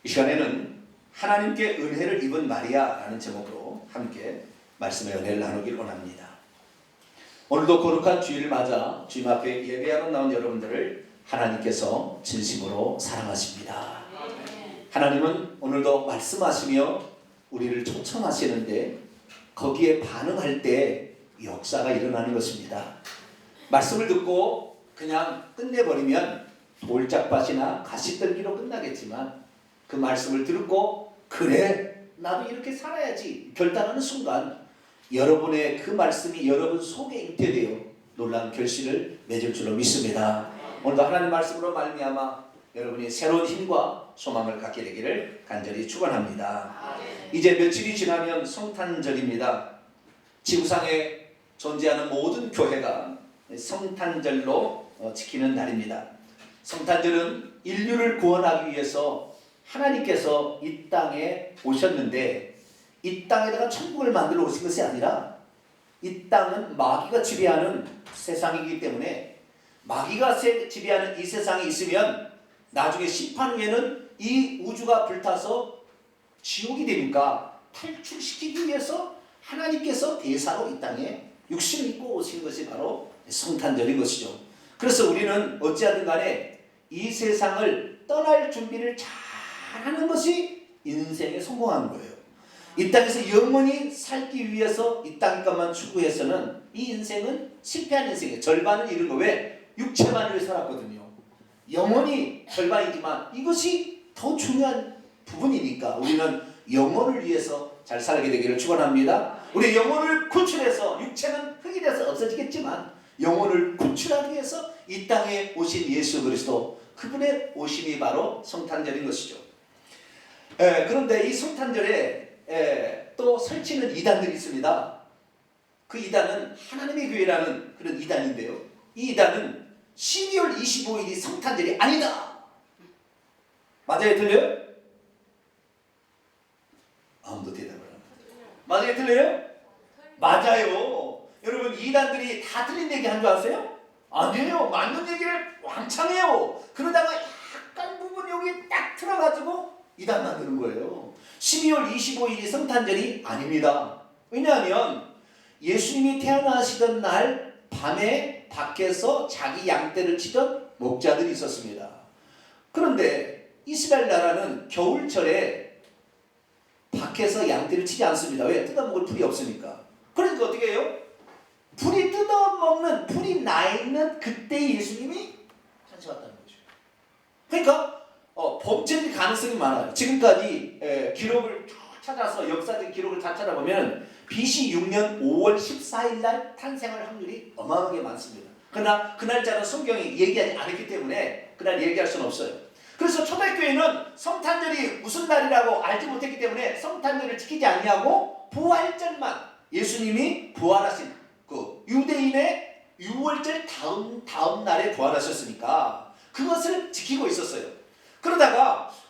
이 시간에는 하나님께 은혜를 입은 마리아라는 제목으로 함께 말씀의 은혜를 나누길 원합니다. 오늘도 거룩한 주일을 맞아 주님 앞에 예배하러 나온 여러분들을 하나님께서 진심으로 사랑하십니다. 하나님은 오늘도 말씀하시며 우리를 초청하시는데 거기에 반응할 때 역사가 일어나는 것입니다. 말씀을 듣고 그냥 끝내버리면 돌짝밭이나 가시떨기로 끝나겠지만 그 말씀을 듣고 그래 나도 이렇게 살아야지 결단하는 순간 여러분의 그 말씀이 여러분 속에 잉태되어 놀라운 결실을 맺을 줄로 믿습니다. 오늘도 하나님 말씀으로 말미암아 여러분이 새로운 힘과 소망을 갖게 되기를 간절히 축원합니다. 이제 며칠이 지나면 성탄절입니다. 지구상에 존재하는 모든 교회가 성탄절로 지키는 날입니다. 성탄절은 인류를 구원하기 위해서 하나님께서 이 땅에 오셨는데 이 땅에다가 천국을 만들어 오신 것이 아니라 이 땅은 마귀가 지배하는 세상이기 때문에 마귀가 지배하는 이 세상에 있으면 나중에 심판 후에는 이 우주가 불타서 지옥이 되니까 탈출시키기 위해서 하나님께서 대사로 이 땅에 육신을 입고 오신 것이 바로 성탄절인 것이죠. 그래서 우리는 어찌하든 간에 이 세상을 떠날 준비를 잘하는 것이 인생에 성공한 거예요. 이 땅에서 영원히 살기 위해서 이 땅값만 추구해서는 이 인생은 실패한 인생이에요. 절반을 잃은 거 왜? 육체만을 살았거든요. 영원히 절반이지만 이것이 더 중요한 부분이니까 우리는 영혼을 위해서 잘 살게 되기를 축원합니다. 우리 영혼을 구출해서 육체는 흙이 돼서 없어지겠지만 영혼을 구출하기 위해서 이 땅에 오신 예수 그리스도 그분의 오심이 바로 성탄절인 것이죠. 그런데 이 성탄절에 또 설치는 이단들이 있습니다. 그 이단은 하나님의 교회라는 그런 이단인데요. 이 이단은 12월 25일이 성탄절이 아니다. 맞아요? 틀려요? 아무도 대답을 안 합니다. 맞아요? 틀려요? 맞아요. 여러분 이단들이 다 틀린 얘기 한 줄 아세요? 아니에요. 맞는 얘기를 왕창 해요. 그러다가 약간 부분 여기 딱 틀어가지고 이단 만드는 거예요. 12월 25일이 성탄절이 아닙니다. 왜냐하면 예수님이 태어나시던 날 밤에 밖에서 자기 양떼를 치던 목자들이 있었습니다. 그런데 이스라엘 나라는 겨울철에 밖에서 양떼를 치지 않습니다. 왜? 뜯어먹을 풀이 없으니까. 그러니까 어떻게 해요? 풀이 뜯어먹는, 풀이 나있는 그때 예수님이 탄생했다는 거죠. 그러니까 범죄일 가능성이 많아요. 지금까지 기록을 쭉 찾아서 역사적 기록을 다 찾아보면 BC 6년 5월 14일 날 탄생할 확률이 어마어마하게 많습니다. 그러나 그 날짜는 성경이 얘기하지 않았기 때문에 그날 얘기할 수는 없어요. 그래서 초대교회는 성탄절이 무슨 날이라고 알지 못했기 때문에 성탄절을 지키지 않냐고 부활절만 예수님이 부활하신 그 유대인의 6월절 다음 날에 부활하셨으니까 그것을 지키고 있었어요.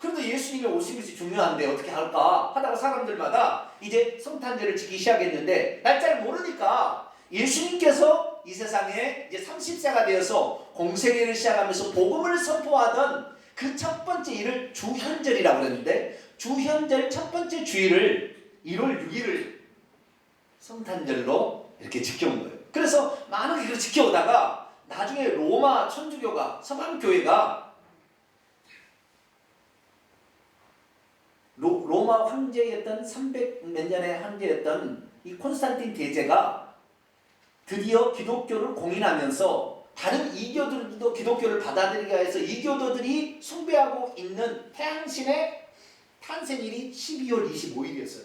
그래도 예수님이 오신 것이 중요한데 어떻게 할까 하다가 사람들마다 이제 성탄절을 지키기 시작했는데 날짜를 모르니까 예수님께서 이 세상에 이제 30세가 되어서 공생애를 시작하면서 복음을 선포하던 그 첫 번째 일을 주현절이라고 그랬는데 주현절 첫 번째 주일을 1월 6일을 성탄절로 이렇게 지켜온 거예요. 그래서 많은 일을 지켜오다가 나중에 로마 천주교가 서방교회가 로마 황제였던 300 몇 년의 황제였던 이 콘스탄틴 대제가 드디어 기독교를 공인하면서 다른 이교도들도 기독교를 받아들이게 해서 이교도들이 숭배하고 있는 태양신의 탄생일이 12월 25일이었어요.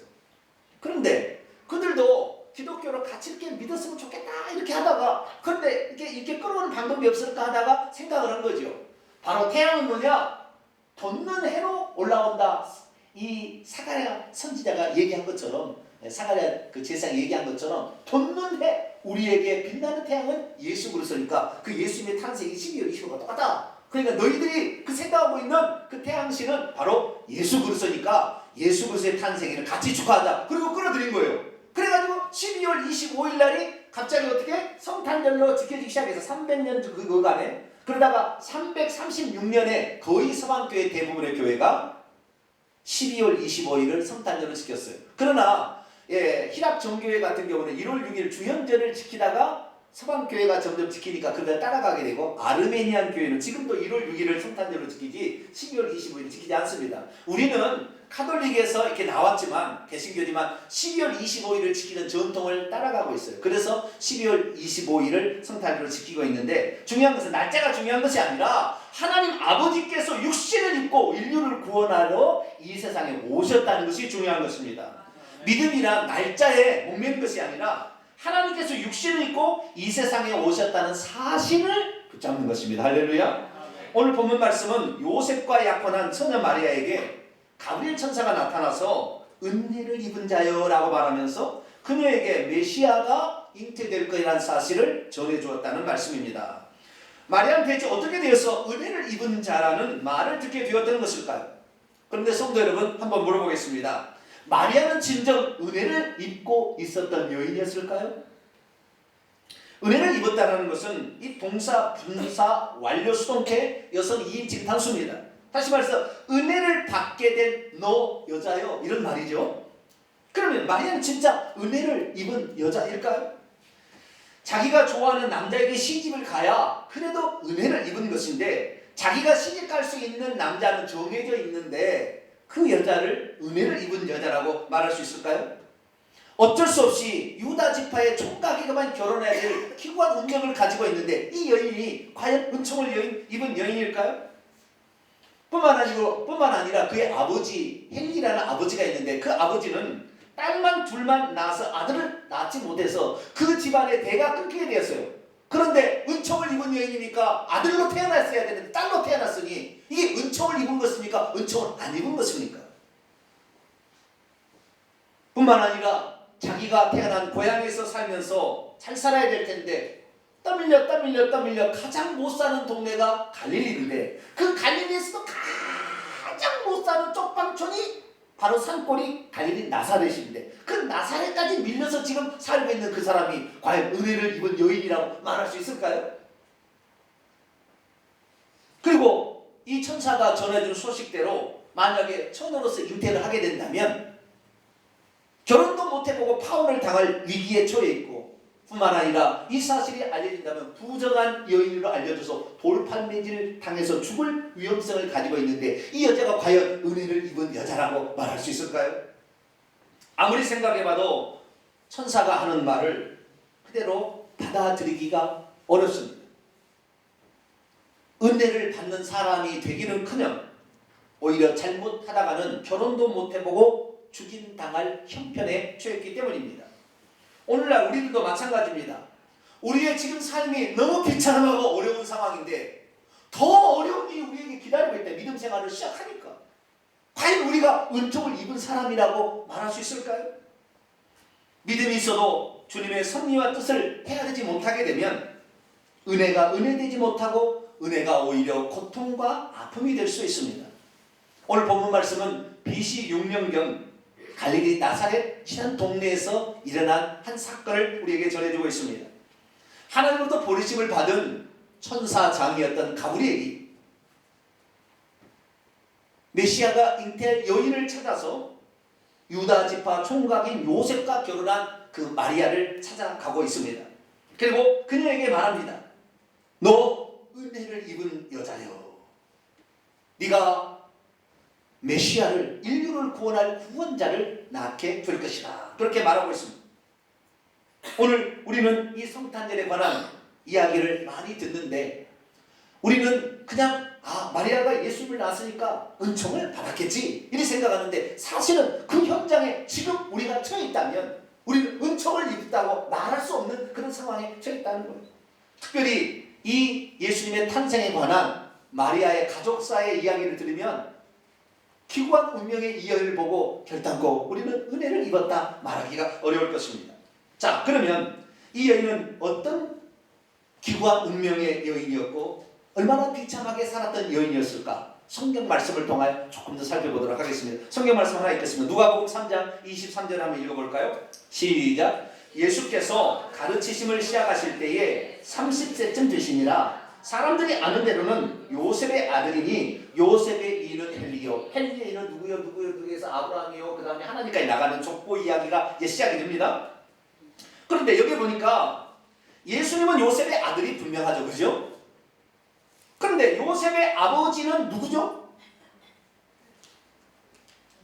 그런데 그들도 기독교를 같이 이렇게 믿었으면 좋겠다 이렇게 하다가 그런데 이렇게 끌어오는 방법이 없을까 하다가 생각을 한 거죠. 바로 태양은 뭐냐? 돋는 해로 올라온다. 이 사가랴 선지자가 얘기한 것처럼 사가랴 그 제사장이 얘기한 것처럼 돋는 해 우리에게 빛나는 태양은 예수 그리스도니까 그 예수님의 탄생이 12월 25일과 똑같다. 그러니까 너희들이 그 생각하고 있는 그 태양신은 바로 예수 그리스도니까 예수 그리스도의 탄생일을 같이 축하하자. 그리고 끌어들인 거예요. 그래가지고 12월 25일 날이 갑자기 어떻게 성탄절로 지켜지기 시작해서 300년 그간에 그러다가 336년에 거의 서방교회 대부분의 교회가 12월 25일을 성탄절로 지켰어요. 그러나 히랍 정교회 같은 경우는 1월 6일 주현절을 지키다가 서방교회가 점점 지키니까 그걸 따라가게 되고, 아르메니안 교회는 지금도 1월 6일을 성탄절로 지키지 12월 25일을 지키지 않습니다. 우리는 카톨릭에서 이렇게 나왔지만, 개신교지만 12월 25일을 지키는 전통을 따라가고 있어요. 그래서 12월 25일을 성탄절로 지키고 있는데, 중요한 것은 날짜가 중요한 것이 아니라 하나님 아버지께서 육신을 입고 인류를 구원하러 이 세상에 오셨다는 것이 중요한 것입니다. 믿음이란 날짜에 목매는 것이 아니라 하나님께서 육신을 입고 이 세상에 오셨다는 사실을 붙잡는 것입니다. 할렐루야. 오늘 본문 말씀은 요셉과 약혼한 처녀 마리아에게 가브리엘 천사가 나타나서 은혜를 입은 자여 라고 말하면서 그녀에게 메시아가 잉태될 것이라는 사실을 전해주었다는 말씀입니다. 마리아는 대체 어떻게 되어서 은혜를 입은 자라는 말을 듣게 되었던 것일까요? 그런데 성도 여러분, 한번 물어보겠습니다. 마리아는 진정 은혜를 입고 있었던 여인이었을까요? 은혜를 입었다는 것은 이 동사, 분사, 완료, 수동태, 여성 2인칭 단수입니다. 다시 말해서 은혜를 받게 된 너 여자요, 이런 말이죠. 그러면 마리아는 진짜 은혜를 입은 여자일까요? 자기가 좋아하는 남자에게 시집을 가야 그래도 은혜를 입은 것인데, 자기가 시집 갈 수 있는 남자는 정해져 있는데 그 여자를 은혜를 입은 여자라고 말할 수 있을까요? 어쩔 수 없이 유다 지파의 총각에게만 결혼해야 될 기구한 운명을 가지고 있는데, 이 여인이 과연 은총을 입은 여인일까요? 뿐만 아니라 그의 아버지 헨리라는 아버지가 있는데, 그 아버지는 딸만 둘만 낳아서 아들을 낳지 못해서 그 집안의 대가 끊기게 되었어요. 그런데 은총을 입은 여인이니까 아들로 태어났어야 되는데 딸로 태어났으니 이게 은총을 입은 것입니까? 은총을 안 입은 것입니까? 뿐만 아니라 자기가 태어난 고향에서 살면서 잘 살아야 될 텐데 떠밀려 가장 못 사는 동네가 갈릴리인데, 그 갈릴리에서도 가장 못 사는 쪽방촌이 바로 산골이 갈릴리 나사렛인데, 그 나사렛까지 밀려서 지금 살고 있는 그 사람이 과연 은혜를 입은 여인이라고 말할 수 있을까요? 그리고 이 천사가 전해준 소식대로 만약에 처녀로서 잉태를 하게 된다면 결혼도 못해보고 파혼을 당할 위기에 처해 있고, 뿐만 아니라 이 사실이 알려진다면 부정한 여인으로 알려져서 돌팔매질을 당해서 죽을 위험성을 가지고 있는데, 이 여자가 과연 은혜를 입은 여자라고 말할 수 있을까요? 아무리 생각해봐도 천사가 하는 말을 그대로 받아들이기가 어렵습니다. 은혜를 받는 사람이 되기는커녕 오히려 잘못하다가는 결혼도 못해보고 죽임당할 형편에 처했기 때문입니다. 오늘날 우리들도 마찬가지입니다. 우리의 지금 삶이 너무 비참하고 어려운 상황인데 더 어려운 일이 우리에게 기다리고 있다. 믿음 생활을 시작하니까 과연 우리가 은총을 입은 사람이라고 말할 수 있을까요? 믿음이 있어도 주님의 섭리와 뜻을 헤아리지 못하게 되면 은혜가 은혜되지 못하고 은혜가 오히려 고통과 아픔이 될 수 있습니다. 오늘 본문 말씀은 BC 6년경 갈릴리 나사렛이라는 동네에서 일어난 한 사건을 우리에게 전해주고 있습니다. 하나님으로부터 보내심을 받은 천사장이었던 가브리엘이 메시아가 잉태할 여인을 찾아서 유다 지파 총각인 요셉과 결혼한 그 마리아를 찾아가고 있습니다. 그리고 그녀에게 말합니다. 너 은혜를 입은 여자여, 네가 메시아를, 인류를 구원할 구원자를 낳게 될 것이다. 그렇게 말하고 있습니다. 오늘 우리는 이 성탄절에 관한 이야기를 많이 듣는데 우리는 그냥 마리아가 예수를 낳았으니까 은총을 받았겠지 이렇게 생각하는데, 사실은 그 현장에 지금 우리가 처해 있다면 우리는 은총을 입었다고 말할 수 없는 그런 상황에 처해 있다는 거예요. 특별히 이 예수님의 탄생에 관한 마리아의 가족사의 이야기를 들으면 기구한 운명의 이야기를 보고 결단코 우리는 은혜를 입었다 말하기가 어려울 것입니다. 자, 그러면 이 여인은 어떤 기구한 운명의 여인이었고 얼마나 비참하게 살았던 여인이었을까? 성경 말씀을 통해 조금 더 살펴보도록 하겠습니다. 성경 말씀 하나 읽겠습니다. 누가복음 3장 23절 한번 읽어볼까요? 시작. 예수께서 가르치심을 시작하실 때에 30세쯤 되시니라. 사람들이 아는 대로는 요셉의 아들이니 요셉의 이는 헬리요. 헬리의 이는 누구예요? 누구요 해서 아브라함이요 그 다음에 하나님까지 나가는 족보 이야기가 이제 시작이 됩니다. 그런데 여기 보니까 예수님은 요셉의 아들이 분명하죠. 그죠? 그런데 요셉의 아버지는 누구죠?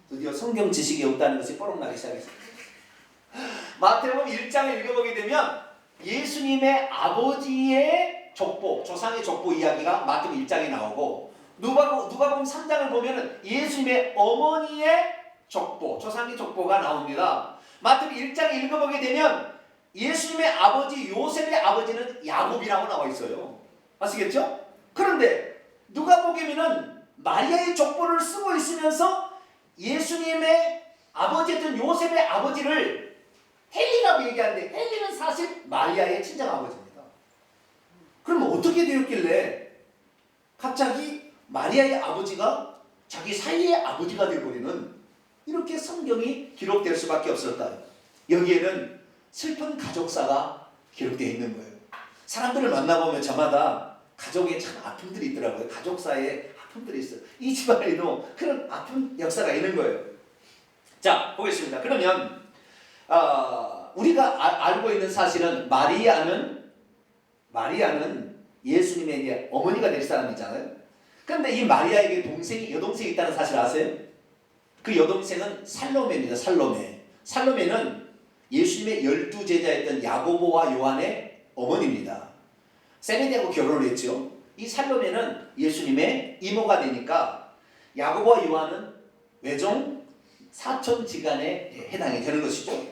드디어 성경 지식이 없다는 것이 뽀록나기 시작했습니다. 마태복음 1장을 읽어보게 되면 예수님의 아버지의 족보, 조상의 족보 이야기가 마태복음 1장에 나오고 누가복음 3장을 보면 예수님의 어머니의 족보, 조상의 족보가 나옵니다. 마태복음 1장을 읽어보게 되면 예수님의 아버지 요셉의 아버지는 야곱이라고 나와 있어요. 아시겠죠? 그런데 누가복음에는 마리아의 족보를 쓰고 있으면서 예수님의 아버지였던 요셉의 아버지를 헬리라고 얘기하는데 헬리는 사실 마리아의 친정아버지입니다. 그럼 어떻게 되었길래 갑자기 마리아의 아버지가 자기 사이의 아버지가 되어버리는 이렇게 성경이 기록될 수밖에 없었다. 여기에는 슬픈 가족사가 기록되어 있는 거예요. 사람들을 만나보면 저마다 가족에 참 아픔들이 있더라고요. 가족사에 아픔들이 있어요. 이 집안에도 그런 아픈 역사가 있는 거예요. 자, 보겠습니다. 그러면 우리가 알고 있는 사실은 마리아는 예수님의 이제 어머니가 될 사람이잖아요. 그런데 이 마리아에게 여동생이 있다는 사실 아세요? 그 여동생은 살로메입니다. 살로메는 예수님의 12제자였던 야고보와 요한의 어머니입니다. 세베대하고 결혼을 했죠. 이 살로메는 예수님의 이모가 되니까 야고보와 요한은 외종 사촌지간에 해당이 되는 것이죠.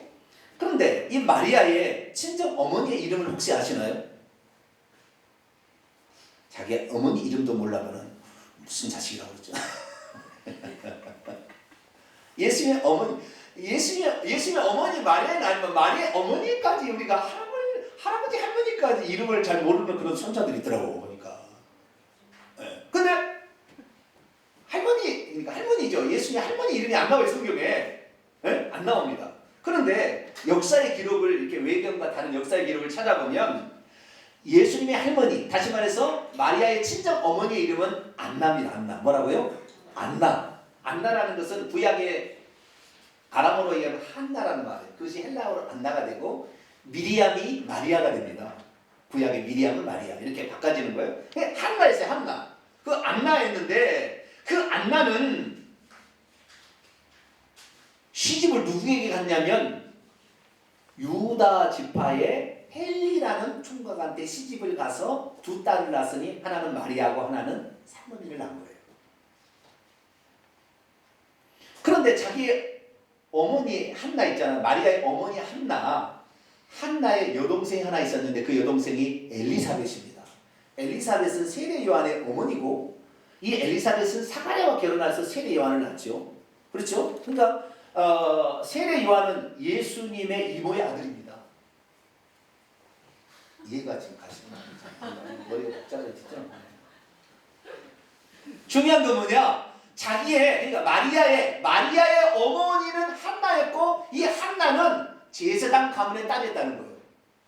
그런데 이 마리아의 친정 어머니의 이름을 혹시 아시나요? 자기 어머니 이름도 몰라보는 무슨 자식이라고 그러죠? 예수님의 어머니 마리아는 아니면 마리아의 어머니까지 우리가 할아버지 할머니까지 이름을 잘 모르는 그런 손자들이 있더라고 보니까. 네. 근데 그러니까 할머니죠. 예수님의 할머니 이름이 안 나와요 성경에. 네? 안 나옵니다. 그런데 역사의 기록을 이렇게 외경과 다른 역사의 기록을 찾아보면 예수님의 할머니, 다시 말해서 마리아의 친정 어머니의 이름은 안나입니다. 안나. 뭐라고요? 안나. 안나라는 것은 구약의 아람어로 얘기하면 한나라는 말이에요. 그것이 헬라어로 안나가 되고 미리암이 마리아가 됩니다. 구약의 미리암은 마리아 이렇게 바꿔지는 거예요. 한나였어요. 한나. 그 안나였는데 그 안나는 시집을 누구에게 갔냐면 유다 지파의 헬리라는 총각한테 시집을 가서 두 딸을 낳았으니 하나는 마리아고 하나는 살로메를 낳은 거예요. 그런데 자기 어머니 한나 있잖아요. 마리아의 어머니 한나의 여동생이 하나 있었는데 그 여동생이 엘리사벳입니다. 엘리사벳은 세례 요한의 어머니고 이 엘리사벳은 사가랴와 결혼해서 세례 요한을 낳죠. 그렇죠? 그러니까 세례 요한은 예수님의 이모의 아들입니다. 이해가 지금 가시나? 머리가 복잡해졌죠? 중요한 건 뭐냐? 그러니까 마리아의 어머니는 한나였고 이 한나는 제사장 가문의 딸이었다는 거예요.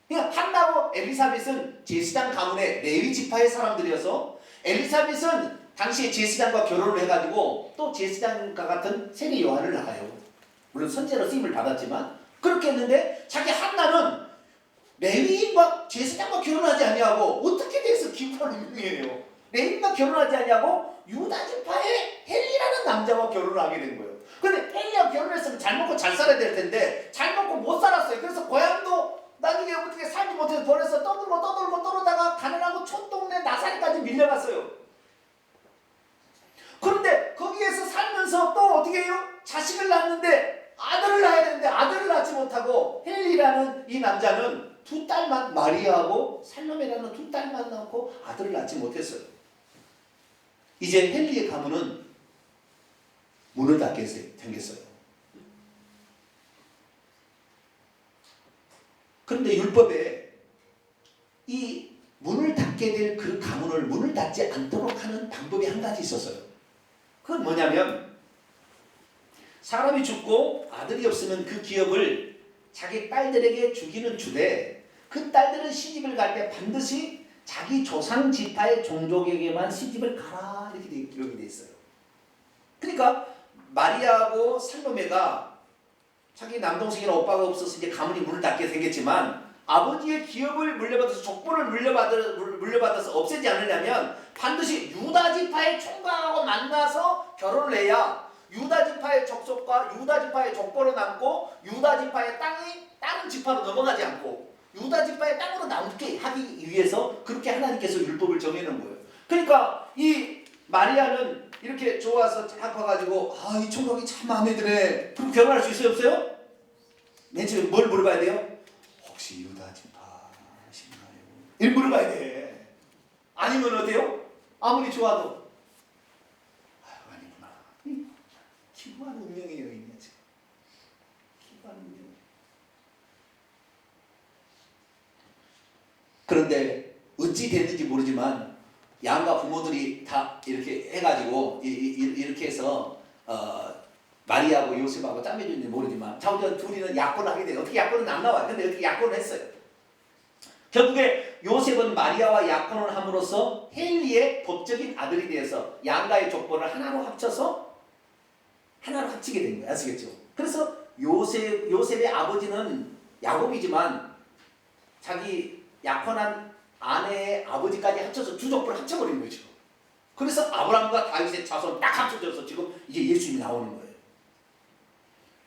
그러니까 한나고 엘리사벳은 제사장 가문의 레위 지파의 사람들이어서 엘리사벳은 당시에 제사장과 결혼을 해가지고 또 제사장과 같은 세례 요한을 낳아요. 물론 선제로 쓰임을 받았지만 그렇게 했는데 자기 한나는 레위인과 제사장과 결혼하지 아니하고 어떻게 돼서 기구한 운명이에요. 레위인과 결혼하지 아니하고 유다 지파의 헬리라는 남자와 결혼을 하게 된 거예요. 근데 헬리와 결혼했으면 잘 먹고 잘 살아야 될 텐데 잘 먹고 못 살았어요. 그래서 고향도 나중에 어떻게 살지 못해서 버려서 떠돌다가 가난하고 촌동네 나사리까지 밀려갔어요. 그런데 거기에서 살면서 또 어떻게 해요? 자식을 낳았는데 아들을 낳아야 되는데 아들을 낳지 못하고 헬리라는 이 남자는 두 딸만 마리아하고 살로메라는 두 딸만 낳고 아들을 낳지 못했어요. 이제 헬리의 가문은 문을 닫게 생겼어요. 그런데 율법에 이 문을 닫게 될 그 가문을 문을 닫지 않도록 하는 방법이 한 가지 있었어요. 그건 뭐냐면 사람이 죽고 아들이 없으면 그 기업을 자기 딸들에게 주되 그 딸들은 시집을 갈 때 반드시 자기 조상 지파의 종족에게만 시집을 가라 이렇게 기록이 돼 있어요. 그러니까 마리아하고 살로메가 자기 남동생이나 오빠가 없어서 이제 가문이 문을 닫게 생겼지만 아버지의 기업을 물려받아서 족보를 물려받아서 없애지 않으려면 반드시 유다 지파의 총각하고 만나서 결혼을 해야 유다 지파의 족속과 유다 지파의 족보로 남고 유다 지파의 땅이 다른 지파로 넘어가지 않고 유다 지파의 땅으로 남게 하기 위해서 그렇게 하나님께서 율법을 정해놓은 거예요. 그러니까 이 마리아는 이렇게 좋아서 쫙 봐가지고 이 총각이 참 마음에 드네. 그럼 결혼할 수 있어요 없어요? 맨 처음에 뭘 물어봐야 돼요? 혹시 유다 지파신가요? 이걸 물어봐야 돼. 아니면 어때요? 아무리 좋아도 아니구나. 기구한 운명의 여인이야 지금. 기구한 운명. 그런데 어찌 됐는지 모르지만 양가 부모들이 다 이렇게 해가지고 이렇게 해서 마리아하고 요셉하고 짬해줬는지 모르지만 자우전 둘이는 약혼을 하게 돼요. 어떻게 약혼은 안 나와요. 근데 어떻게 약혼을 했어요. 결국에 요셉은 마리아와 약혼을 함으로써 헬리의 법적인 아들이 되어서 양가의 족보를 하나로 합치게 된 거예요. 아시겠죠? 그래서 요셉의 아버지는 야곱이지만 자기 약혼한 아내의 아버지까지 합쳐서 두 족보를 합쳐버린 거죠. 그래서 아브라함과 다윗의 자손 딱 합쳐져서 지금 이제 예수님이 나오는 거예요.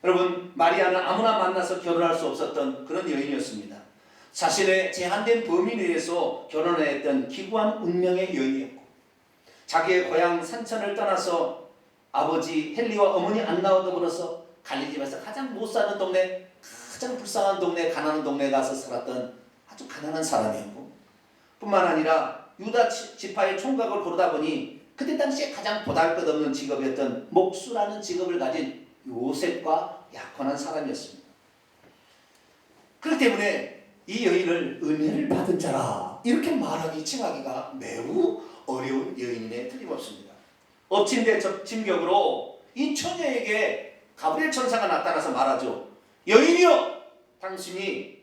여러분, 마리아는 아무나 만나서 결혼할 수 없었던 그런 여인이었습니다. 자신의 제한된 범위 내에서 결혼을 했던 기구한 운명의 여인이었고 자기의 고향 산천을 떠나서 아버지 헨리와 어머니 안나와 더불어서 갈릴리에서 가장 못 사는 동네, 가장 불쌍한 동네, 가난한 동네에 가서 살았던 아주 가난한 사람이었고 뿐만 아니라 유다 지파의 총각을 고르다 보니 그때 당시에 가장 보잘것없는 직업이었던 목수라는 직업을 가진 요셉과 약혼한 사람이었습니다. 그렇기 때문에 이 여인을 은혜를 받은 자라 이렇게 말하기 칭하기가 매우 어려운 여인이네 틀림없습니다. 엎친 데 덮친 격으로 이 처녀에게 가브리엘 천사가 나타나서 말하죠. 여인이여, 당신이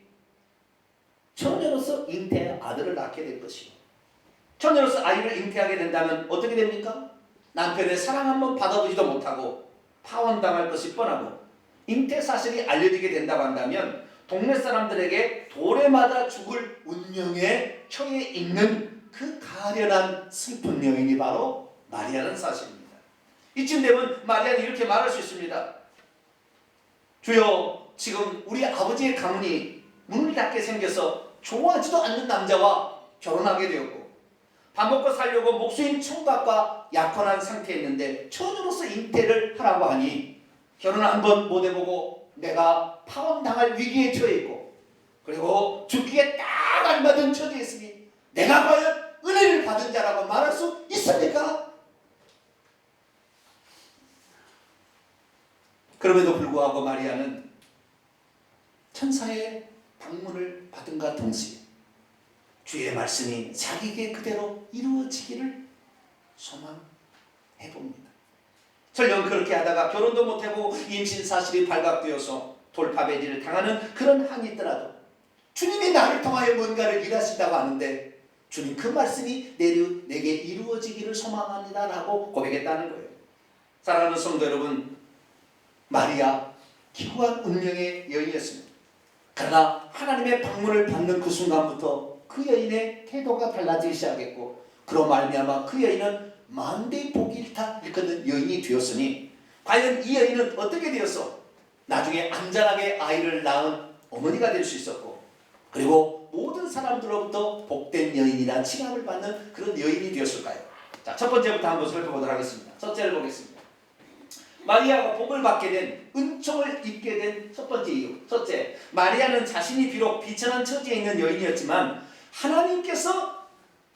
처녀로서 잉태한 아들을 낳게 될 것이요. 처녀로서 아이를 잉태하게 된다면 어떻게 됩니까? 남편의 사랑 한번 받아보지도 못하고 파혼당할 것이 뻔하고 잉태 사실이 알려지게 된다고 한다면 동네 사람들에게 돌에 맞아 죽을 운명에 처해 있는 그 가련한 슬픈 여인이 바로 마리아라는 사실입니다. 이쯤 되면 마리아는 이렇게 말할 수 있습니다. 주여, 지금 우리 아버지의 가문이 문을 닫게 생겨서 좋아하지도 않는 남자와 결혼하게 되었고 밥 먹고 살려고 목수인 총각과 약혼한 상태였는데 처녀로서 잉태를 하라고 하니 결혼을 한번 못 해보고 내가 파혼당할 위기에 처해 있고 그리고 죽기에 딱 알맞은 처지에 있으니 내가 과연 은혜를 받은 자라고 말할 수 있습니까? 그럼에도 불구하고 마리아는 천사의 방문을 받은가 동시에 주의 말씀이 자기에게 그대로 이루어지기를 소망해봅니다. 설령 그렇게 하다가 결혼도 못해보고 임신 사실이 발각되어서 돌파배지를 당하는 그런 항이 있더라도 주님이 나를 통하여 뭔가를 일하신다고 하는데 주님 그 말씀이 내게 이루어지기를 소망합니다 라고 고백했다는 거예요. 사랑하는 성도 여러분, 마리아 기구한 운명의 여인이었습니다. 그러나 하나님의 방문을 받는 그 순간부터 그 여인의 태도가 달라지기 시작했고 그로 말미암아 그 여인은 만대의 복이 일컫는 여인이 되었으니 과연 이 여인은 어떻게 되었어? 나중에 안전하게 아이를 낳은 어머니가 될 수 있었고 그리고 모든 사람들로부터 복된 여인이라 칭함을 받는 그런 여인이 되었을까요? 자, 첫 번째부터 한번 살펴보도록 하겠습니다. 첫째를 보겠습니다. 마리아가 복을 받게 된, 은총을 입게 된 첫 번째 이유. 첫째, 마리아는 자신이 비록 비천한 처지에 있는 여인이었지만 하나님께서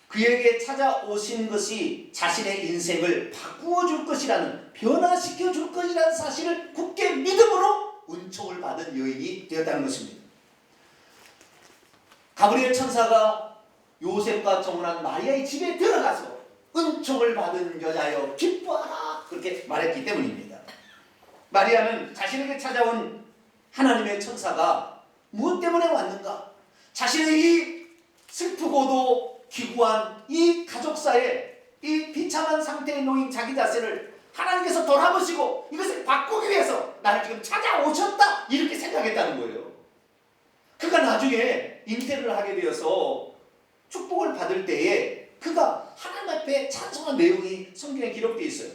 그에게 찾아오신 것이 자신의 인생을 바꾸어 줄 것이라는, 변화시켜 줄 것이라는 사실을 굳게 믿음으로 은총을 받은 여인이 되었다는 것입니다. 가브리엘 천사가 요셉과 정혼한 마리아의 집에 들어가서 은총을 받은 여자여 기뻐하라 그렇게 말했기 때문입니다. 마리아는 자신에게 찾아온 하나님의 천사가 무엇 때문에 왔는가? 자신의 이 슬프고도 기구한 이 가족사에 이 비참한 상태에 놓인 자기 자신을 하나님께서 돌아보시고 이것을 바꾸기 위해서 나를 지금 찾아오셨다 이렇게 생각했다는 거예요. 그가 나중에 잉태를 하게 되어서 축복을 받을 때에 그가 하나님 앞에 찬송한 내용이 성경에 기록되어 있어요.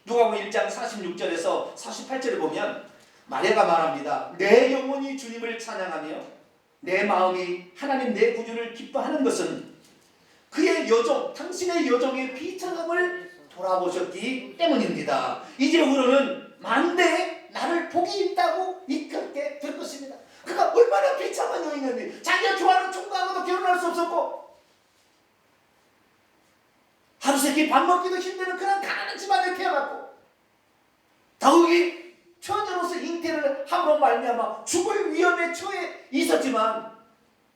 누가복음 1장 46절에서 48절을 보면 마리아가 말합니다. 내 영혼이 주님을 찬양하며 내 마음이 하나님 내 구주를 기뻐하는 것은 그의 여정, 당신의 여정의 비참함을 돌아보셨기 때문입니다. 이제후로는 만대에 나를 복이 있다고 이끌게 될 것입니다. 그가 얼마나 비참한 여인이었는데 자기가 좋아하는 총각하고도 결혼할 수 없었고 하루세끼 밥 먹기도 힘드는 그런 가난한 집안에 태어났고 더욱이 처녀로서 잉태를 함으로 말미암아 죽을 위험에 처해 있었지만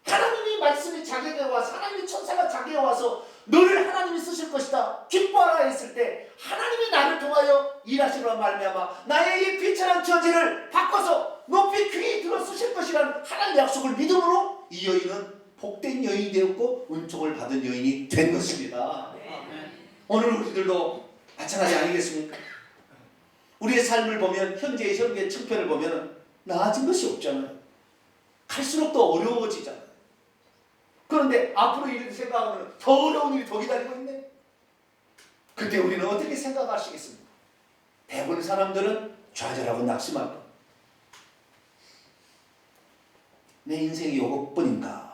하나님의 말씀이 자기에게 와서 하나님의 천사가 자기에게 와서 너를 하나님이 쓰실 것이다 기뻐하라 했을 때 하나님이 나를 통하여 일하시므로 말미암아 나의 이 비천한 처지를 바꿔서 높이 귀히 들어 쓰실 것이라는 하나님의 약속을 믿음으로 이 여인은 복된 여인이 되었고 은총을 받은 여인이 된 것입니다. 오늘 우리들도 마찬가지 아니겠습니까? 우리의 삶을 보면 현재의 현재 측면을 보면 나아진 것이 없잖아요. 갈수록 더 어려워지잖아요. 그런데 앞으로 일을 생각하면 더 어려운 일이 더 기다리고 있네. 그때 우리는 어떻게 생각하시겠습니까? 대부분 사람들은 좌절하고 낙심할 것. 내 인생이 이것뿐인가?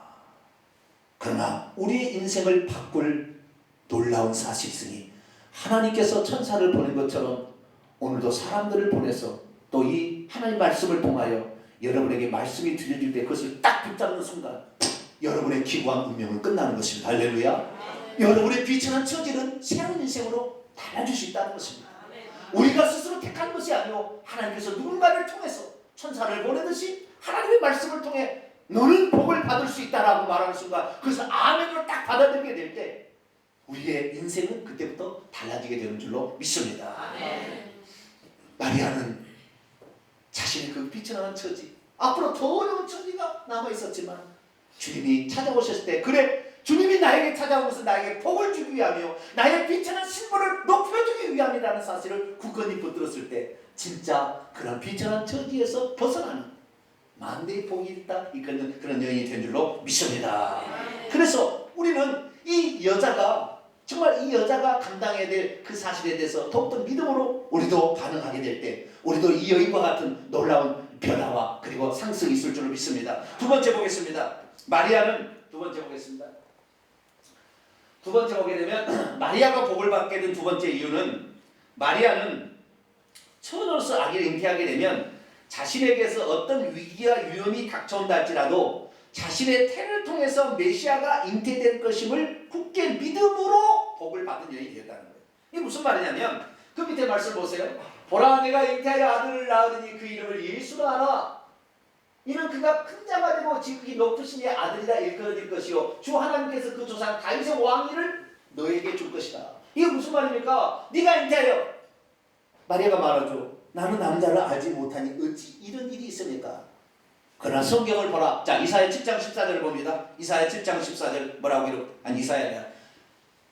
그러나 우리의 인생을 바꿀 놀라운 사실이 있으니 하나님께서 천사를 보낸 것처럼 오늘도 사람들을 보내서 또 이 하나님 말씀을 통하여 여러분에게 말씀이 들려질 때 그것을 딱 붙잡는 순간 여러분의 기구한 운명은 끝나는 것입니다. 할렐루야. 여러분의 비천한 처지는 새로운 인생으로 달라질 수 있다는 것입니다. 우리가 스스로 택한 것이 아니오 하나님께서 누군가를 통해서 천사를 보내듯이 하나님의 말씀을 통해 너는 복을 받을 수 있다라고 말하는 순간 그것을 아멘으로 딱 받아들이게 될 때 우리의 인생은 그때부터 달라지게 되는 줄로 믿습니다. 아멘. 마리아는 자신의 그 비천한 처지 앞으로 더 어려운 처지가 남아있었지만 주님이 찾아오셨을 때 그래 주님이 나에게 찾아온 것은 나에게 복을 주기 위하며 나의 비천한 신분을 높여주기 위함이라는 사실을 굳건히 붙들었을 때 진짜 그런 비천한 처지에서 벗어나는 만대의 복이 있다 이끄는 그런 여인이 된 줄로 믿습니다. 그래서 우리는 이 여자가 정말 이 여자가 감당해야 될 그 사실에 대해서 더욱더 믿음으로 우리도 반응하게 될 때 우리도 이 여인과 같은 놀라운 변화와 그리고 상승이 있을 줄로 믿습니다. 두 번째 보겠습니다. 마리아는 두 번째 보겠습니다. 두 번째 보게 되면 마리아가 복을 받게 된 두 번째 이유는 마리아는 처녀로서 아기를 잉태하게 되면 자신에게서 어떤 위기와 위험이 닥쳐온다 할지라도 자신의 태를 통해서 메시아가 잉태될 것임을 굳게 믿음으로 복을 받은 여인이 되었다는 거예요. 이게 무슨 말이냐면 그 밑에 말씀 보세요. 보라 내가 잉태하여 아들을 낳으리니 그 이름을 예수로 하라. 이는 그가 큰 자가 되고 지극히 높으신 이의 아들이라 일컬어질 것이요 주 하나님께서 그 조상 다윗의 왕위를 너에게 줄 것이다. 이게 무슨 말입니까? 네가 잉태하여 마리아가 말하죠. 나는 남자를 알지 못하니 어찌 이런 일이 있습니까? 그러나 성경을 보라. 자, 이사야 7장 14절을 봅니다. 이사야 7장 14절 뭐라고 기록? 아니 이사야냐?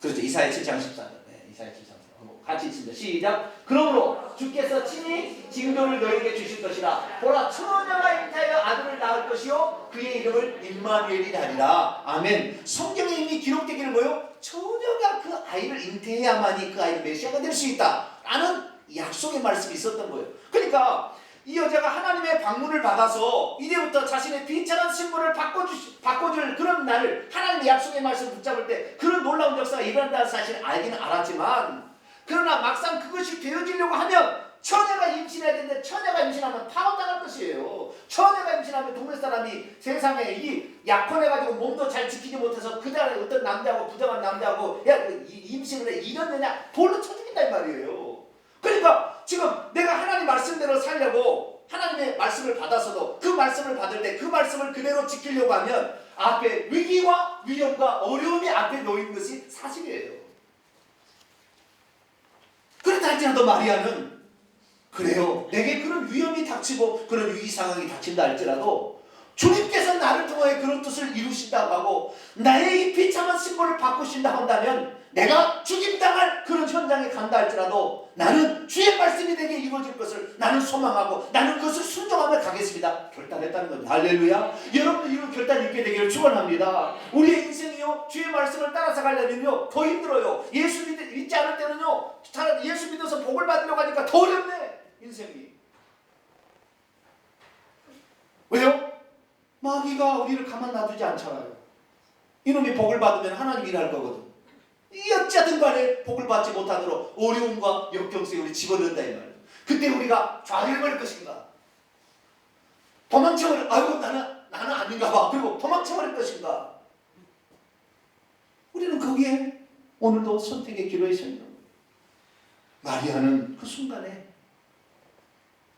그렇죠. 이사야 7장 14절. 네, 이사야 7장 14절. 같이 읽습니다. 시작. 그러므로 주께서 친히 징조를 너에게 주실 것이라. 보라 처녀가 잉태하여 아들을 낳을 것이요 그의 이름을 임마누엘이라 하리라. 아멘. 성경에 이미 기록되기를 뭐요? 처녀가 그 아이를 잉태해야만이 그 아이는 메시아가 될 수 있다. 라는 약속의 말씀이 있었던 거예요. 그러니까 이 여자가 하나님의 방문을 받아서 이제부터 자신의 비천한 신분을 바꿔줄 그런 날을 하나님의 약속의 말씀을 붙잡을 때 그런 놀라운 역사가 일어난다는 사실을 알기는 알았지만 그러나 막상 그것이 되어지려고 하면 처녀가 임신해야 되는데 처녀가 임신하면 파혼당할 것이에요. 처녀가 임신하면 동네 사람이 세상에 이 약혼해가지고 몸도 잘 지키지 못해서 그 자리에 어떤 남자하고 부정한 남자하고 야 임신을 해 이랬느냐 돌로 쳐 죽인단 말이에요. 그러니까 지금 내가 하나님 말씀대로 살려고 하나님의 말씀을 받아서도 그 말씀을 받을 때 그 말씀을 그대로 지키려고 하면 앞에 위기와 위험과 어려움이 앞에 놓인 것이 사실이에요. 그렇다 할지라도 마리아는 그래요. 내게 그런 위험이 닥치고 그런 위기 상황이 닥친다 할지라도 주님께서 나를 통해 그런 뜻을 이루신다고 하고 나의 이 비참한 신분을 바꾸신다 한다면 내가 죽임당할 그런 현장에 간다 할지라도 나는 주의 말씀이 내게 이루어질 것을 것을 나는 소망하고 나는 그것을 순종하며 가겠습니다. 결단했다는 겁니다. 할렐루야. 여러분들 이런 결단 있게 되기를 축원합니다. 우리의 인생이요 주의 말씀을 따라서 가려면요 더 힘들어요. 예수 믿지 않을 때는요 예수 믿어서 복을 받으려고 하니까 더 어렵네 인생이. 왜요? 마귀가 우리를 가만 놔두지 않잖아요. 이놈이 복을 받으면 하나님 일할 거거든. 어찌하든 간에 복을 받지 못하도록 어려움과 역경성에 우리 집어넣는다 이 말이에요. 그때 우리가 좌절할 것인가? 도망쳐버릴, 아이고 나는 아닌가 봐. 그리고 도망쳐버릴 것인가? 우리는 거기에 오늘도 선택의 기로에 서 있는 거예요. 마리아는 그 순간에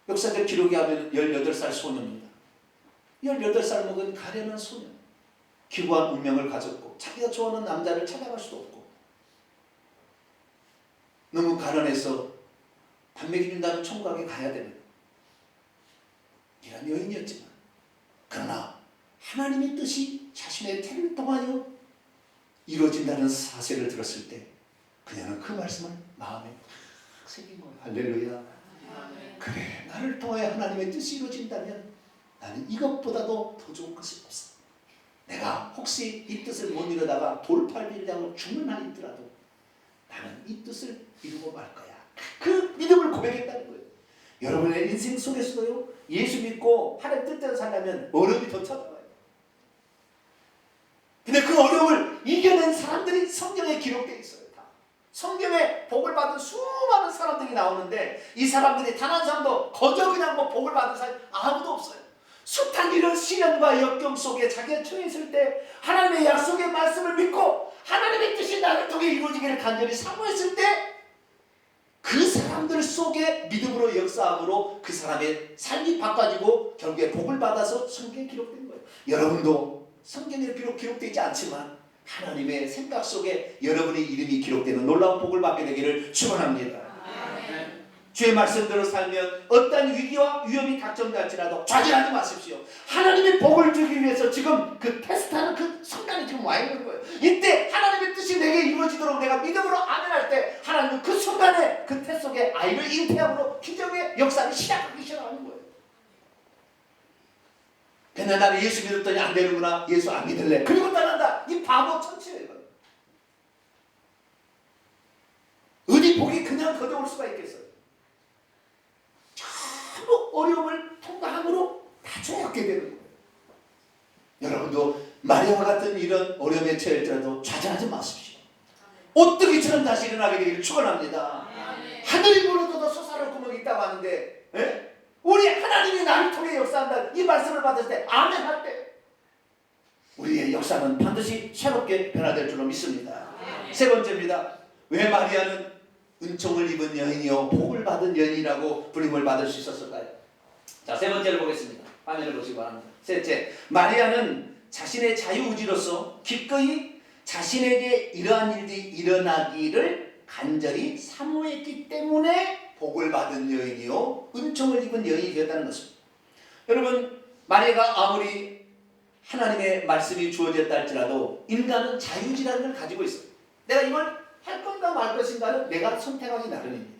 역사적 기록에 하면 18살 소년입니다. 18살 먹은 가련한 소년. 기구한 운명을 가졌고 자기가 좋아하는 남자를 찾아갈 수도 없고 너무 가난해서 밥 먹여준다는 총각에 가야 되는 이런 여인이었지만 그러나 하나님의 뜻이 자신의 태를 통하여 이루어진다는 사실을 들었을 때 그녀는 그 말씀을 마음에 새긴 거예요. 할렐루야. 그래 나를 통하여 하나님의 뜻이 이루어진다면 나는 이것보다도 더 좋은 것이 없어. 내가 혹시 이 뜻을 못 이루다가 돌팔비를 당하고 죽는 날이 있더라도 나는 이 뜻을 이루고 말 거야. 그 믿음을 고백했다는 거예요. 여러분의 인생 속에서도요 예수 믿고 하나님 뜻대로 살려면 어려움이 더 찾아와요. 근데 그 어려움을 이겨낸 사람들이 성경에 기록되어 있어요. 다. 성경에 복을 받은 수많은 사람들이 나오는데 이 사람들이 단 한 사람도 거저 그냥 뭐 복을 받은 사람이 아무도 없어요. 숱한 이런 시련과 역경 속에 자기가 처해 있을 때 하나님의 약속의 말씀을 믿고 하나님의 뜻이 나를 통해 이루어지기를 간절히 사모했을 때 그 사람들 속에 믿음으로 역사함으로 그 사람의 삶이 바꿔지고 결국에 복을 받아서 성경에 기록된 거예요. 여러분도 성경에 비록 기록되지 않지만 하나님의 생각 속에 여러분의 이름이 기록되는 놀라운 복을 받게 되기를 축원합니다. 주의 말씀대로 살면 어떤 위기와 위험이 닥쳐온다 할지라도 좌절하지 마십시오. 하나님의 복을 주기 위해서 지금 그 테스트하는 그 순간이 지금 와 있는 거예요. 이때 하나님의 뜻이 내게 이루어지도록 내가 믿음으로 아멘할 때 하나님은 그 순간에 그 테스트 속에 아이를 잉태함으로 기적의 역사를 시작하기 시작하는 거예요. 근데 나는 예수 믿었더니 안 되는구나. 예수 안 믿을래. 그리고 떠난다. 이 바보 천치예요. 어디 복이 그냥 거저올 수가 있겠어요. 어려움을 통과함으로 나중에 얻게 되는 거예요. 여러분도 마리아와 같은 이런 어려움에 처할지라도 좌절하지 마십시오. 오뜨기처럼 다시 일어나게 되기를 축원합니다. 하늘이 무너져도 솟아날 구멍이 있다고 하는데 우리 하나님이 나를 통해 역사한다 이 말씀을 받을 때 아멘 할 때 우리의 역사는 반드시 새롭게 변화될 줄로 믿습니다. 세 번째입니다. 왜 마리아는 은총을 입은 여인이요 복을 받은 여인이라고 부름을 받을 수 있었을까요? 자, 세 번째를 보겠습니다. 화면을 보시기 바랍니다. 셋째, 마리아는 자신의 자유의지로서 기꺼이 자신에게 이러한 일이 일어나기를 간절히 사모했기 때문에 복을 받은 여인이요 은총을 입은 여인이 되었다는 것입니다. 여러분, 마리아가 아무리 하나님의 말씀이 주어졌다 할지라도 인간은 자유의지라는 걸 가지고 있어요. 내가 이걸 할 건가 말 것인가는 내가 선택하기 나름입니다.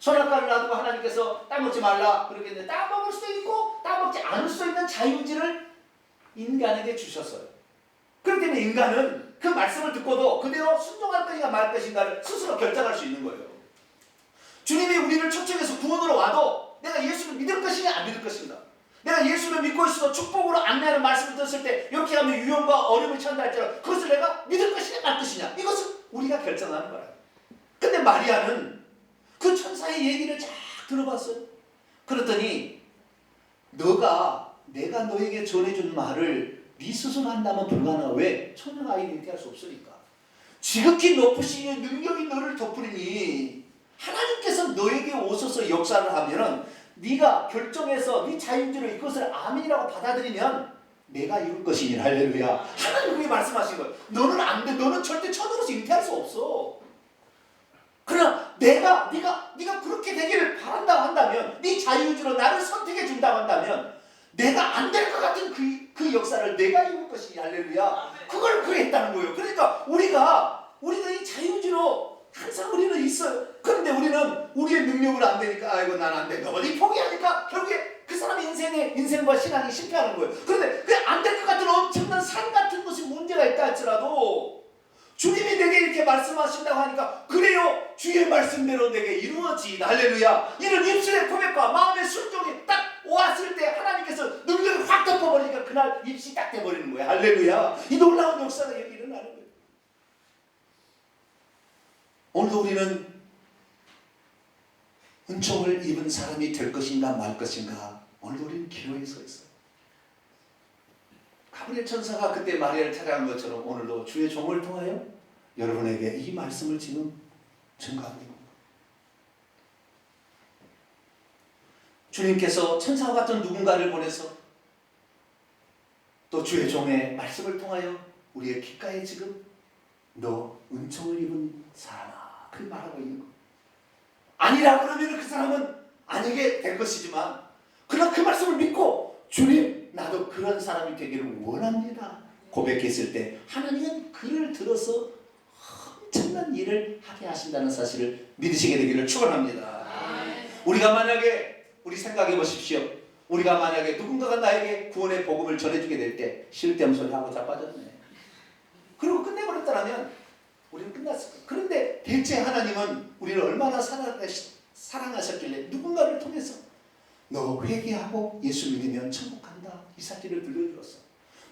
선악과를 놔두고 하나님께서 따먹지 말라 그러겠는데 따먹을 수도 있고 따먹지 않을 수 있는 자유의지를 인간에게 주셨어요. 그렇기 때문에 인간은 그 말씀을 듣고도 그대로 순종할 것인가 말 것인가를 스스로 결정할 수 있는 거예요. 주님이 우리를 초청해서 구원으로 와도 내가 예수를 믿을 것이냐 안 믿을 것인가, 내가 예수를 믿고 있어서 축복으로 안내하는 말씀을 들었을 때 이렇게 하면 위험과 어려움을 처한다 할지라도 그것을 내가 믿을 것이냐 말 것이냐 이것은 우리가 결정하는 거라. 근데 마리아는 그 천사의 얘기를 쫙 들어봤어요. 그랬더니 내가 너에게 전해준 말을 네 스스로 한다면 불가능하. 왜? 처녀가 아이를 잉태할 수 없으니까. 지극히 높으신 능력이 너를 덮으리니 하나님께서 너에게 오셔서 역사를 하면은 네가 결정해서 네 자유의지로 이것을 아멘이라고 받아들이면 내가 이룰 것이니. 할렐루야. 하나님 그게 말씀하신 거예요. 너는 안 돼. 너는 절대 처녀로서 잉태할 수 없어. 그러나 네가 그렇게 되기를 바란다고 한다면, 네 자유의지로 나를 선택해 준다고 한다면 내가 안 될 것 같은 그 역사를 내가 이룰 것이니. 할렐루야. 그걸 그랬다는 거예요. 그러니까 우리가 이 자유의지로 항상 우리는 있어요. 그런데 우리는 우리의 능력으로 안 되니까 아이고 난 안 된다. 이 포기하니까 결국에 그 사람의 인생과 신앙이 실패하는 거예요. 그런데 그 안 될 것 같은 엄청난 산 같은 것이 문제가 있다 할지라도 주님이 내게 이렇게 말씀하신다고 하니까 그래요 주의 말씀대로 내게 이루어지이다. 할렐루야. 이런 입술의 고백과 마음의 순종이 딱 왔을 때 하나님께서 능력이 확 덮어버리니까 그날 입시 딱 돼버리는 거예요. 할렐루야. 이 놀라운 역사가 여기 일어나는 거예요. 오늘도 우리는 은총을 입은 사람이 될 것인가 말 것인가 오늘도 우리는 기로에 서 있어요. 가브리엘 천사가 그때 마리아를 찾아간 것처럼 오늘도 주의 종을 통하여 여러분에게 이 말씀을 지금 증거하고 있는 겁니다. 주님께서 천사와 같은 누군가를 보내서 또 주의 종의 말씀을 통하여 우리의 귓가에 지금 너 은총을 입은 사람아 그렇게 말하고 있는 겁니다. 아니라 그러면 그 사람은 아니게 될 것이지만 그러나 그 말씀을 믿고 주님 나도 그런 사람이 되기를 원합니다 고백했을 때 하나님은 그를 들어서 엄청난 일을 하게 하신다는 사실을 믿으시게 되기를 축원합니다. 우리가 만약에 우리 생각해 보십시오. 우리가 만약에 누군가가 나에게 구원의 복음을 전해주게 될 때 쓸데없는 소리 하고 자빠졌네 그리고 끝내버렸다면 우리는 끝났을 거예요. 그런데 대체 하나님은 우리를 얼마나 사랑하셨길래 누군가를 통해서 너 회개하고 예수 믿으면 천국 간다 이 사실을 들려주었어.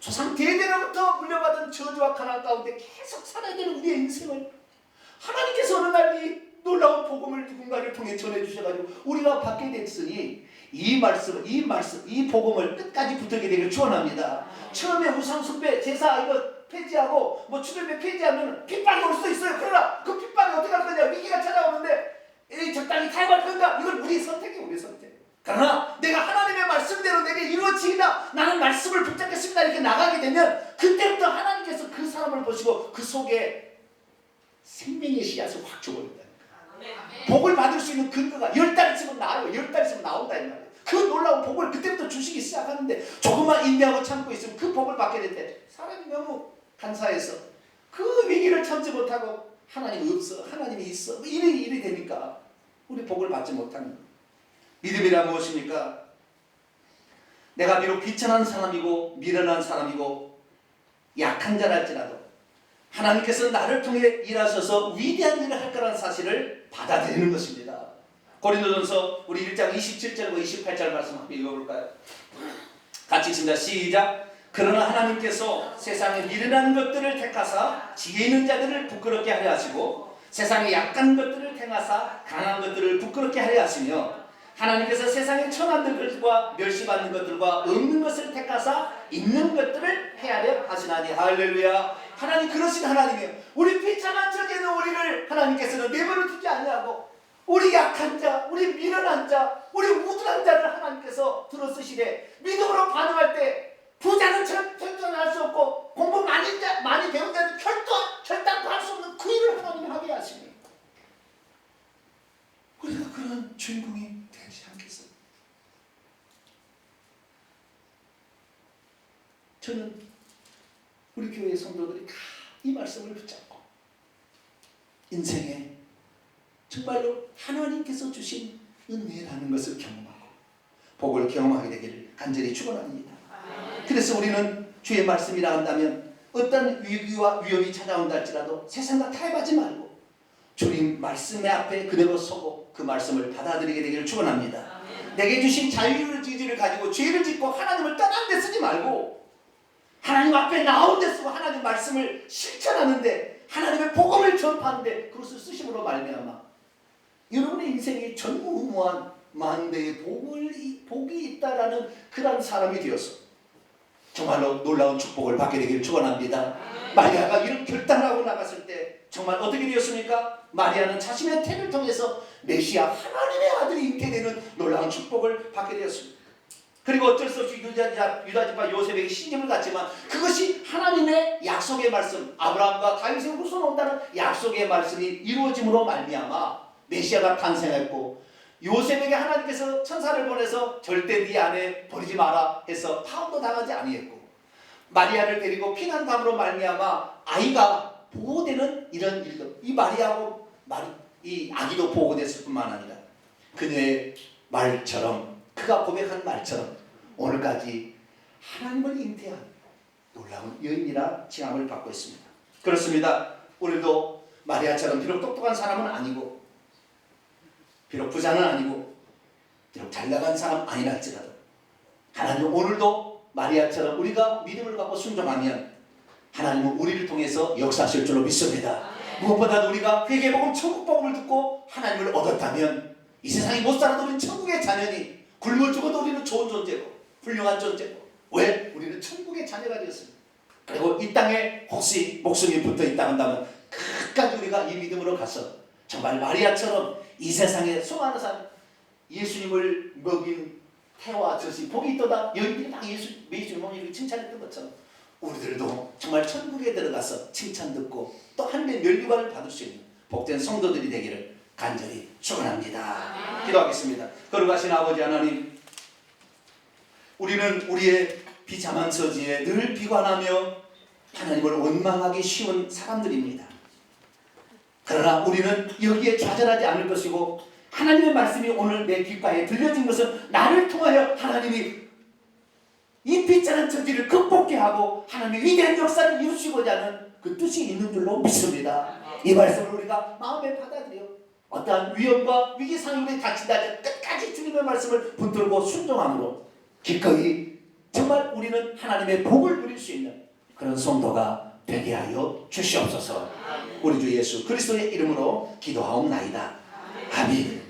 조상 대대로부터 물려받은 저주와 가난 가운데 계속 살아야 되는 우리의 인생을 하나님께서 어느 날 이 놀라운 복음을 누군가를 통해 전해주셔가지고 우리가 받게 됐으니 이 복음을 끝까지 붙들게 되길 축원합니다. 처음에 우상 숭배 제사 이거 폐지하고 뭐 주일배 폐지하면 핍박이 올 수도 있어요. 그러나 그 핍박이 어떻게 할 거냐 위기가 찾아오는데 적당히 타협할 건가 이건 우리 선택이에요. 우리 선택. 그러나 내가 하나님의 말씀대로 내게 이루어지이다 나는 말씀을 붙잡겠습니다 이렇게 나가게 되면 그때부터 하나님께서 그 사람을 보시고 그 속에 생명의 씨앗을 확 줘버린다니까. 복을 받을 수 있는 근거가 10달 있으면 나와요. 10달 있으면 나온다 이 말이에요. 그 놀라운 복을 그때부터 주시기 시작하는데 조금만 인내하고 참고 있으면 그 복을 받게 될 때 사람이 너무 간사해서 그 위기를 참지 못하고 하나님이 없어 하나님이 있어 일이 되니까 우리 복을 받지 못하는 거예요. 믿음이란 무엇입니까? 내가 비록 비천한 사람이고 미련한 사람이고 약한 자랄지라도 하나님께서 나를 통해 일하셔서 위대한 일을 할 거라는 사실을 받아들이는 것입니다. 고린도전서 우리 1장 27절과 28절 말씀 한번 읽어볼까요? 같이 읽습니다. 시작. 그러나 하나님께서 세상에 미련한 것들을 택하사 지혜 있는 자들을 부끄럽게 하려 하시고 세상에 약한 것들을 택하사 강한 것들을 부끄럽게 하려 하시며 하나님께서 세상의 천한 것들과 멸시받는 것들과 없는 것을 택하사 있는 것들을 헤아려 하시나니. 할렐루야. 하나님 그러신 하나님이에요. 우리 비참한 적에 있는 우리를 하나님께서는 내버려 두지 아니하고 우리 약한 자, 우리 미련한 자, 우리 우둔한 자를 하나님께서 들어쓰시되 믿음으로 반응할 때 부자는 절전할 수 없고 공부 많이 배운 자는 결단도 할 수 없는 그 일을 하나님이 하게 하시니 우리가 그런 주인공이 되지 않겠어요? 저는 우리 교회 성도들이 다 이 말씀을 붙잡고 인생에 정말로 하나님께서 주신 은혜라는 것을 경험하고 복을 경험하게 되기를 간절히 축원합니다. 그래서 우리는 주의 말씀이라 한다면 어떤 위기와 위험이 찾아온다 할지라도 세상과 타협하지 말고 주님 말씀의 앞에 그대로 서고 그 말씀을 받아들이게 되기를 축원합니다. 내게 주신 자유의지를 가지고 죄를 짓고 하나님을 떠난 데 쓰지 말고 하나님 앞에 나온 데 쓰고 하나님 말씀을 실천하는데 하나님의 복음을 전파하는데 그것을 쓰심으로 말미암아 여러분의 인생이 전무후무한 만대의 복이 있다라는 그런 사람이 되어서 정말로 놀라운 축복을 받게 되기를 축원합니다. 마리아가 이런 결단하고 나갔을 때 정말 어떻게 되었습니까? 마리아는 자신의 태를 통해서 메시아 하나님의 아들이 잉태되는 놀라운 축복을 받게 되었습니다. 그리고 어쩔 수 없이 유다집과 요셉에게 신임을 갖지만 그것이 하나님의 약속의 말씀 아브라함과 다윗의 후손 온다는 약속의 말씀이 이루어짐으로 말미암아 메시아가 탄생했고 요셉에게 하나님께서 천사를 보내서 절대 네 아내 버리지 마라 해서 파혼도 당하지 아니했고 마리아를 데리고 피난감으로 말미암아 아이가 보호되는 이런 일도 이 마리아하고 이 아기도 보호됐을 뿐만 아니라 그녀의 말처럼, 그가 고백한 말처럼 오늘까지 하나님을 잉태한 놀라운 여인이라 칭함을 받고 있습니다. 그렇습니다. 우리도 마리아처럼 비록 똑똑한 사람은 아니고, 비록 부자는 아니고, 비록 잘나간 사람 아니라 할지라도 하나님은 오늘도 마리아처럼 우리가 믿음을 갖고 순종하면 하나님은 우리를 통해서 역사하실 줄로 믿습니다. 무엇보다도 우리가 회개복음, 천국복음을 듣고 하나님을 얻었다면 이 세상에 못 살아도 우리는 천국의 자녀니, 굶어 죽어도 우리는 좋은 존재고 훌륭한 존재고, 왜? 우리는 천국의 자녀가 되었습니다. 그리고 이 땅에 혹시 목숨이 붙어있다 한다면 끝까지 우리가 이 믿음으로 가서 정말 마리아처럼 이 세상에 수많은 사람, 예수님을 먹인 태와 젖이 복이 있도다, 여인들이 막 예수님을 칭찬했던 것처럼 우리들도 정말 천국에 들어가서 칭찬 듣고 또 하늘의 면류관을 받을 수 있는 복된 성도들이 되기를 간절히 축원합니다. 기도하겠습니다. 거룩하신 아버지 하나님, 우리는 우리의 비참한 처지에 늘 비관하며 하나님을 원망하기 쉬운 사람들입니다. 그러나 우리는 여기에 좌절하지 않을 것이고, 하나님의 말씀이 오늘 내 귓가에 들려진 것은 나를 통하여 하나님이 이 비참한 처지를 극복케 하고 하나님의 위대한 역사를 이루시고자 하는 그 뜻이 있는 줄로 믿습니다. 이 말씀을 우리가 마음에 받아들여 어떠한 위험과 위기 상황에 닥친다 하지 끝까지 주님의 말씀을 붙들고 순종함으로 기꺼이 정말 우리는 하나님의 복을 누릴 수 있는 그런 성도가 되게 하여 주시옵소서. 우리 주 예수 그리스도의 이름으로 기도하옵나이다. 아멘.